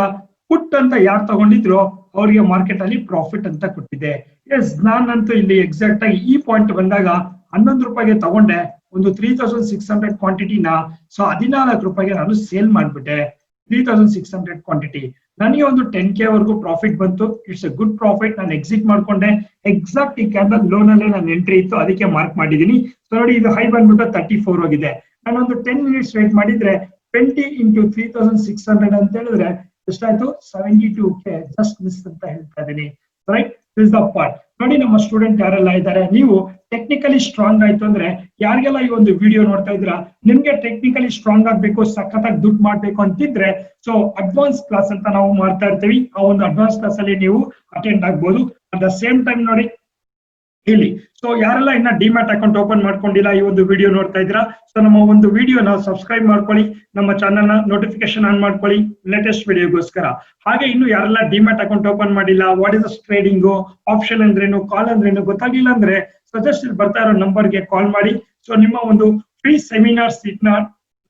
ಪುಟ್ ಅಂತ ಯಾರು ತಗೊಂಡಿದ್ರು ಅವ್ರಿಗೆ ಮಾರ್ಕೆಟ್ ಅಲ್ಲಿ ಪ್ರಾಫಿಟ್ ಅಂತ ಕೊಟ್ಟಿದೆ. ಎಸ್, ನಾನಂತೂ ಇಲ್ಲಿ ಎಕ್ಸಾಕ್ಟ್ ಆಗಿ ಈ ಪಾಯಿಂಟ್ ಬಂದಾಗ 11 ರೂಪಾಯಿಗೆ ತಗೊಂಡೆ ಒಂದು 3600 ಕ್ವಾಂಟಿಟಿನ. ಸೊ 14 ರೂಪಾಯಿಗೆ ನಾನು ಸೇಲ್ ಮಾಡ್ಬಿಟ್ಟೆ. 3600 ಕ್ವಾಂಟಿಟಿ ನನಗೆ ಒಂದು 10K ವರೆಗೂ ಪ್ರಾಫಿಟ್ ಬಂತು. It's a good profit. ನಾನು ಎಕ್ಸಿಟ್ ಮಾಡ್ಕೊಂಡೆ. ಎಕ್ಸಾಕ್ಟ್ ಈ ಕ್ಯಾಂಡಲ್ ಲೋನ್ ಅಲ್ಲೇ ನಾನು ಎಂಟ್ರಿ ಇತ್ತು, ಅದಕ್ಕೆ ಮಾರ್ಕ್ ಮಾಡಿದೀನಿ. ಸೊ ನೋಡಿ, ಇದು ಹೈ ಬಂದ್ಬಿಟ್ಟು 34 ಹೋಗಿದೆ. ನಾನು ಒಂದು 10 minutes ವೇಟ್ ಮಾಡಿದ್ರೆ 20 into 3600 ಅಂತ ಹೇಳಿದ್ರೆ ಎಷ್ಟಾಯ್ತು? 72K. ಜಸ್ಟ್ ಮಿಸ್ ಅಂತ ಹೇಳ್ತಾ ಇದೀನಿ, ರೈಟ್? This the part. ನೋಡಿ, ನಮ್ಮ ಸ್ಟೂಡೆಂಟ್ ಯಾರೆಲ್ಲ ಇದ್ದಾರೆ, ನೀವು ಟೆಕ್ನಿಕಲಿ ಸ್ಟ್ರಾಂಗ್ ಆಯ್ತು ಅಂದ್ರೆ, ಯಾರಿಗೆಲ್ಲ ಈ ಒಂದು ವಿಡಿಯೋ ನೋಡ್ತಾ ಇದ್ರ ನಿಮ್ಗೆ ಟೆಕ್ನಿಕಲಿ ಸ್ಟ್ರಾಂಗ್ ಆಗ್ಬೇಕು, ಸಖತ್ತಾಗಿ ದುಡ್ಡು ಮಾಡ್ಬೇಕು ಅಂತಿದ್ರೆ, ಸೊ ಅಡ್ವಾನ್ಸ್ ಕ್ಲಾಸ್ ಅಂತ ನಾವು ಮಾಡ್ತಾ ಇರ್ತೀವಿ. ಆ ಒಂದು ಅಡ್ವಾನ್ಸ್ ಕ್ಲಾಸ್ ಅಲ್ಲಿ ನೀವು ಅಟೆಂಡ್ ಆಗ್ಬೋದು. ಅಟ್ ದ ಸೇಮ್ ಟೈಮ್ ನೋಡಿ ಇಲ್ಲಿ, ಸೊ ಯಾರೆಲ್ಲ ಇನ್ನ ಡಿಮ್ಯಾಟ್ ಅಕೌಂಟ್ ಓಪನ್ ಮಾಡ್ಕೊಂಡಿಲ್ಲ, ಈ ಒಂದು ವಿಡಿಯೋ ನೋಡ್ತಾ ಇದ್ದೀರಾ, ಸೊ ನಮ್ಮ ಒಂದು ವಿಡಿಯೋನ ಸಬ್ಸ್ಕ್ರೈಬ್ ಮಾಡ್ಕೊಳ್ಳಿ, ನಮ್ಮ ಚಾನಲ್ ನ ನೋಟಿಫಿಕೇಶನ್ ಆನ್ ಮಾಡ್ಕೊಳ್ಳಿ ಲೇಟೆಸ್ಟ್ ವಿಡಿಯೋಗೋಸ್ಕರ. ಹಾಗೆ ಇನ್ನು ಯಾರೆಲ್ಲ ಡಿಮ್ಯಾಟ್ ಅಕೌಂಟ್ ಓಪನ್ ಮಾಡಿಲ್ಲ, ವಾಟ್ ಇಸ್ ಟ್ರೇಡಿಂಗ್, ಆಪ್ಷನ್ ಅಂದ್ರೇನು, ಕಾಲ್ ಅಂದ್ರೇನು ಗೊತ್ತಾಗಿಲ್ಲ ಅಂದ್ರೆ ಸಜೆಸ್ಟ್ ಬರ್ತಾ ಇರೋ ನಂಬರ್ಗೆ ಕಾಲ್ ಮಾಡಿ. ಸೊ ನಿಮ್ಮ ಒಂದು ಫ್ರೀ ಸೆಮಿನಾರ್ ಸೀಟ್ ನ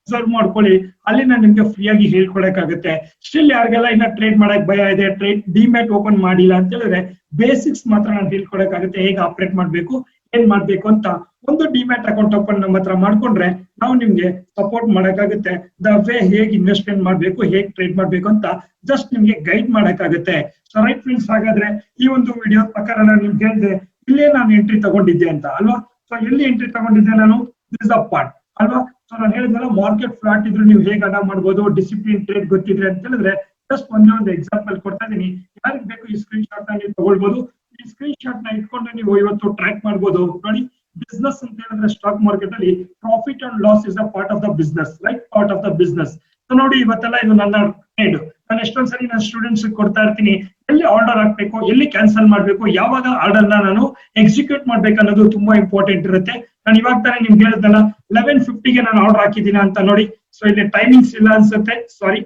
ಅಬ್ಸರ್ವ್ ಮಾಡ್ಕೊಳ್ಳಿ, ಅಲ್ಲಿ ನಾನು ನಿಮ್ಗೆ ಫ್ರೀ ಆಗಿ ಹೇಳ್ಕೊಡಕ್ಕಾಗುತ್ತೆ. ಸ್ಟಿಲ್ ಯಾರಿಗೆಲ್ಲ ಇನ್ನ ಟ್ರೇಡ್ ಮಾಡಕ್ ಭಯ ಇದೆ, ಟ್ರೇಡ್ ಡಿಮ್ಯಾಟ್ ಓಪನ್ ಮಾಡಿಲ್ಲ ಅಂತ ಹೇಳಿದ್ರೆ ಬೇಸಿಕ್ಸ್ ಮಾತ್ರ ನಾನು ಹೇಳ್ಕೊಡಕ್ಕಾಗುತ್ತೆ, ಹೇಗೆ ಆಪರೇಟ್ ಮಾಡ್ಬೇಕು, ಏನ್ ಮಾಡ್ಬೇಕು ಅಂತ. ಒಂದು ಡಿಮ್ಯಾಟ್ ಅಕೌಂಟ್ ಓಪನ್ ನಮ್ಮ ಹತ್ರ ಮಾಡ್ಕೊಂಡ್ರೆ ನಾವು ನಿಮ್ಗೆ ಸಪೋರ್ಟ್ ಮಾಡಕ್ಕಾಗುತ್ತೆ. ದ ವೇ ಹೇಗೆ ಇನ್ವೆಸ್ಟ್ಮೆಂಟ್ ಮಾಡ್ಬೇಕು, ಹೇಗೆ ಟ್ರೇಡ್ ಮಾಡ್ಬೇಕು ಅಂತ ಜಸ್ಟ್ ನಿಮ್ಗೆ ಗೈಡ್ ಮಾಡಕ್ಕಾಗುತ್ತೆ. ಸೊ ರೈಟ್ ಫ್ರೆಂಡ್ಸ್, ಹಾಗಾದ್ರೆ ಈ ಒಂದು ವಿಡಿಯೋ ಪ್ರಕಾರ ನಾನು ನಿಮ್ಗೆ ಹೇಳಿದೆ ಇಲ್ಲೇ ನಾನು ಎಂಟ್ರಿ ತಗೊಂಡಿದ್ದೆ ಅಂತ ಅಲ್ವಾ. ಸೊ ಎಲ್ಲಿ ಎಂಟ್ರಿ ತಗೊಂಡಿದ್ದೆ ನಾನು, ದಿಸ್ ದ ಪಾರ್ಟ್ ಅಲ್ವಾ. ಸೊ ನಾನು ಹೇಳಿದ್ನಲ್ಲ, ಮಾರ್ಕೆಟ್ ಫ್ಲಾಟ್ ಇದ್ರು ನೀವು ಹೇಗೆ ಹಣ ಮಾಡ್ಬೋದು, ಡಿಸಿಪ್ಲಿನ್ ಟ್ರೇಡ್ ಗೊತ್ತಿದ್ರೆ ಅಂತ ಹೇಳಿದ್ರೆ ಜಸ್ಟ್ ಒಂದೇ ಒಂದು ಎಕ್ಸಾಂಪಲ್ ಕೊಡ್ತಾ ಇದೀನಿ. ಯಾರಿಗೆ ಬೇಕು ಈ ಸ್ಕ್ರೀನ್ ಶಾಟ್ ನ ನೀವು ತಗೊಳ್ಬಹುದು. ಈ ಸ್ಕ್ರೀನ್ ಶಾಟ್ ನ ಇಟ್ಕೊಂಡು ನೀವು ಇವತ್ತು ಟ್ರ್ಯಾಕ್ ಮಾಡ್ಬೋದು. ನೋಡಿ, ಬಿಸ್ನೆಸ್ ಅಂತ ಹೇಳಿದ್ರೆ ಸ್ಟಾಕ್ ಮಾರ್ಕೆಟ್ ಅಲ್ಲಿ profit and loss is a part of the business, right, part of the business. So ನೋಡಿ, ಇವತ್ತೆಲ್ಲ ಇದು ನನ್ನ ಟ್ರೇಡ್. ನಾನು ಎಷ್ಟೊಂದ್ಸರಿ ನನ್ನ ಸ್ಟೂಡೆಂಟ್ಸ್ ಕೊಡ್ತಾ ಇರ್ತೀನಿ, ಎಲ್ಲಿ ಆರ್ಡರ್ ಹಾಕ್ಬೇಕು, ಎಲ್ಲಿ ಕ್ಯಾನ್ಸಲ್ ಮಾಡ್ಬೇಕು, ಯಾವಾಗ ಆರ್ಡರ್ ನಾನು ಎಕ್ಸಿಕ್ಯೂಟ್ ಮಾಡ್ಬೇಕು ಅನ್ನೋದು ತುಂಬಾ ಇಂಪಾರ್ಟೆಂಟ್ ಇರುತ್ತೆ. ನಾನು ಇವಾಗ ತಾನೇ ನಿಮ್ಗೆ ಹೇಳಿದ್ನಲ್ಲ 11:50ಗೆ ನಾನು ಆರ್ಡರ್ ಹಾಕಿದ್ದೀನಿ ಅಂತ. ನೋಡಿ, ಸೊ ಇಲ್ಲಿ ಟೈಮಿಂಗ್ಸ್ ಇಲ್ಲ ಅನ್ಸುತ್ತೆ, ಸಾರಿ,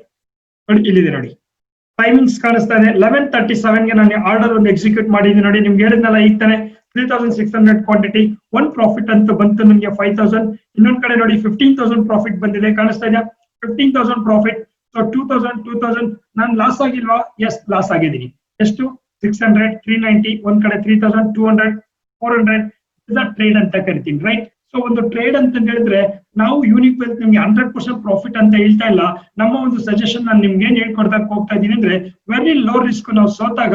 ನೋಡಿ ಇಲ್ಲಿದೆ, ನೋಡಿ ಟೈಮಿಂಗ್ಸ್ ಕಾಣಿಸ್ತಾ ಇದೆ. 11:37ಗೆ ನಾನು ಆರ್ಡರ್ ಒಂದು ಎಕ್ಸಿಕ್ಯೂಟ್ ಮಾಡಿದ್ದೀನಿ. ನೋಡಿ, ನಿಮ್ಗೆ ಹೇಳಿದ್ನಲ್ಲ ಈಗ ತಾನೆ 3600 ಕ್ವಾಂಟಿಟಿ, ಒನ್ ಪ್ರಾಫಿಟ್ ಅಂತ ಬಂತು ನನಗೆ 5000. ಇನ್ನೊಂದ್ ಕಡೆ ನೋಡಿ 15,000 ಪ್ರಾಫಿಟ್ ಬಂದಿದೆ, ಕಾಣಿಸ್ತಾ ಇದೆಯಾ, 15,000 ಪ್ರಾಫಿಟ್. ಸೊ 2000 ನಾನು ಲಾಸ್ ಆಗಿಲ್ವಾ? ಎಸ್, ಲಾಸ್ ಆಗಿದ್ದೀನಿ. ಎಷ್ಟು? 600, 390, ಒಂದ್ ಕಡೆ 3200, 400. ಟ್ರೇಡ್ ಅಂತ ಕರಿತೀನಿ, ರೈಟ್. ಸೊ ಒಂದು ಟ್ರೇಡ್ ಅಂತ ಹೇಳಿದ್ರೆ ನಾವು ಯೂನಿಕ್ ವೆಲ್ತ್ ನಿಮ್ಗೆ 100% ಪ್ರಾಫಿಟ್ ಅಂತ ಹೇಳ್ತಾ ಇಲ್ಲ. ನಮ್ಮ ಒಂದು ಸಜೆಷನ್ ನಾನು ನಿಮ್ಗೆ ಏನ್ ಹೇಳ್ಕೊಡ್ದಾಗ ಹೋಗ್ತಾ ಇದೀನಿ ಅಂದ್ರೆ, ವೆರಿ ಲೋ ರಿಸ್ಕ್. ನಾವು ಸೋತಾಗ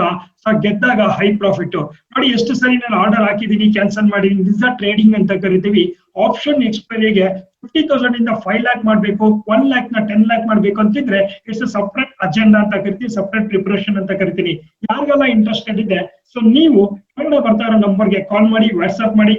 ಗೆದ್ದಾಗ ಹೈ ಪ್ರಾಫಿಟ್. ನೋಡಿ, ಎಷ್ಟು ಸರಿ ನಾನು ಆರ್ಡರ್ ಹಾಕಿದೀನಿ, ಕ್ಯಾನ್ಸಲ್ ಮಾಡಿದೀನಿ. ದಿಸ್ ಆರ್ ಟ್ರೇಡಿಂಗ್ ಅಂತ ಕರಿತೀವಿ. ಆಪ್ಷನ್ ಎಕ್ಸ್ಪೈರಿಗೆ 50,000 ಇಂದ 5 lakh ಮಾಡ್ಬೇಕು, 1 lakh ನ 10 lakh ಮಾಡ್ಬೇಕು ಅಂತಿದ್ರೆ ಇಟ್ಸ್ ಸಪರೇಟ್ ಅಜೆಂಡಾ ಅಂತ ಕರಿತೀವಿ, ಸಪರೇಟ್ ಪ್ರಿಪರೇಷನ್ ಅಂತ ಕರಿತೀನಿ. ಯಾರಿಗೆಲ್ಲ ಇಂಟ್ರೆಸ್ಟೆಡ್ ಇದೆ, ಸೊ ನೀವು ಕನ್ನಡ ಬರ್ತಾ ಇರೋ ನಂಬರ್ಗೆ ಕಾಲ್ ಮಾಡಿ, ವಾಟ್ಸ್ಆಪ್ ಮಾಡಿ.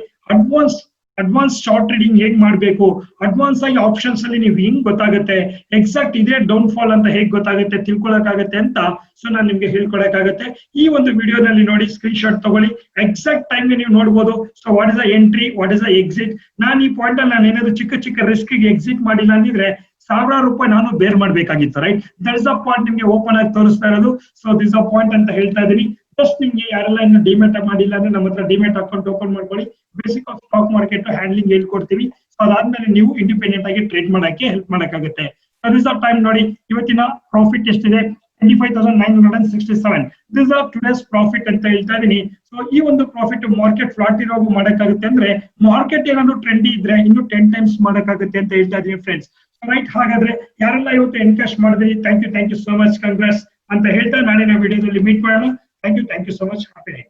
ಅಡ್ವಾನ್ಸ್ ಶಾರ್ಟ್ ಟ್ರೇಡಿಂಗ್ ಹೇಗ್ ಮಾಡ್ಬೇಕು, ಅಡ್ವಾನ್ಸ್ ಆಗಿ ಆಪ್ಷನ್ಸ್ ಅಲ್ಲಿ ನೀವು ಹೆಂಗ್ ಗೊತ್ತಾಗುತ್ತೆ, ಎಕ್ಸಾಕ್ಟ್ ಇದೇ ಡೌನ್ ಫಾಲ್ ಅಂತ ಹೇಗ್ ಗೊತ್ತಾಗುತ್ತೆ, ತಿಳ್ಕೊಳಕ್ಕಾಗತ್ತೆ ಅಂತ. ಸೊ ನಾನು ನಿಮ್ಗೆ ಹೇಳ್ಕೊಡಕ್ಕಾಗತ್ತೆ. ಈ ಒಂದು ವಿಡಿಯೋನಲ್ಲಿ ನೋಡಿ, ಸ್ಕ್ರೀನ್ ಶಾಟ್ ತಗೊಳ್ಳಿ, ಎಕ್ಸಾಕ್ಟ್ ಟೈಮ್ ಗೆ ನೀವು ನೋಡ್ಬೋದು. So what is the entry, what is the exit. ನಾನು ಈ ಪಾಯಿಂಟ್ ಅಲ್ಲಿ ನಾನು ಏನಾದ್ರು ಚಿಕ್ಕ ರಿಸ್ಕ್ ಗೆ ಎಕ್ಸಿಟ್ ಮಾಡಿಲ್ಲ ಅಂದಿದ್ರೆ ₹1000 ನಾನು ಬೇರ್ ಮಾಡ್ಬೇಕಾಗಿತ್ತು, right. That is the point ನಿಮ್ಗೆ ಓಪನ್ ಆಗಿ ತೋರಿಸ್ತಾ ಇರೋದು. ಸೊ ದಿಸ್ ದ ಪಾಯಿಂಟ್ ಅಂತ ಹೇಳ್ತಾ ಇದೀನಿ. ಜಸ್ಟ್ ನಿಮ್ಗೆ ಯಾರೆಲ್ಲ ಇನ್ನು ಡಿಮ್ಯಾಟ್ ಮಾಡಿಲ್ಲ ಅಂದ್ರೆ ನಮ್ಮ ಹತ್ರ ಡಿಮ್ಯಾಟ್ ಅಕೌಂಟ್ ಓಪನ್ ಮಾಡ್ಕೊಳ್ಳಿ. Basic of stock market handling ಹೇಳ್ಕೊಡ್ತೀವಿ. ಸೊ ಅದಾದ್ಮೇಲೆ ನೀವು ಇಂಡಿಪೆಂಡೆಂಟ್ ಆಗಿ ಟ್ರೇಡ್ ಮಾಡಕ್ಕೆ ಹೆಲ್ಪ್ ಮಾಡಕ್ಕಾಗುತ್ತೆ. ದಿಸ್ ಆರ್ ಟೈಮ್ ನೋಡಿ, ಇವತ್ತಿನ ಪ್ರಾಫಿಟ್ ಎಷ್ಟಿದೆ, 25,967. ದಿಸ್ ಆರ್ ಟುಡೇಸ್ ಪ್ರಾಫಿಟ್ ಅಂತ ಹೇಳ್ತಾ ಇದೀನಿ. ಸೊ ಈ ಒಂದು ಪ್ರಾಫಿಟ್ ಮಾರ್ಕೆಟ್ ಫ್ಲಾಟ್ ಇರೋಗೂ ಮಾಡಕ್ಕಾಗುತ್ತೆ ಅಂದ್ರೆ, ಮಾರ್ಕೆಟ್ ಏನಾದ್ರು ಟ್ರೆಂಡಿ ಇದ್ರೆ ಇನ್ನು 10 times ಮಾಡಕ್ಕಾಗುತ್ತೆ ಅಂತ ಹೇಳ್ತಾ ಇದೀನಿ ಫ್ರೆಂಡ್ಸ್. ರೈಟ್, ಹಾಗಾದ್ರೆ ಯಾರೆಲ್ಲ ಇವತ್ತು ಎನ್ಕ್ಯಾಶ್ ಮಾಡಿದ್ರಿ, thank you so much, congrats ಅಂತ ಹೇಳ್ತಾ ನಾಳಿನ ವಿಡಿಯೋದಲ್ಲಿ ಮೀಟ್ ಮಾಡೋಣ. Thank you so much. Happy day.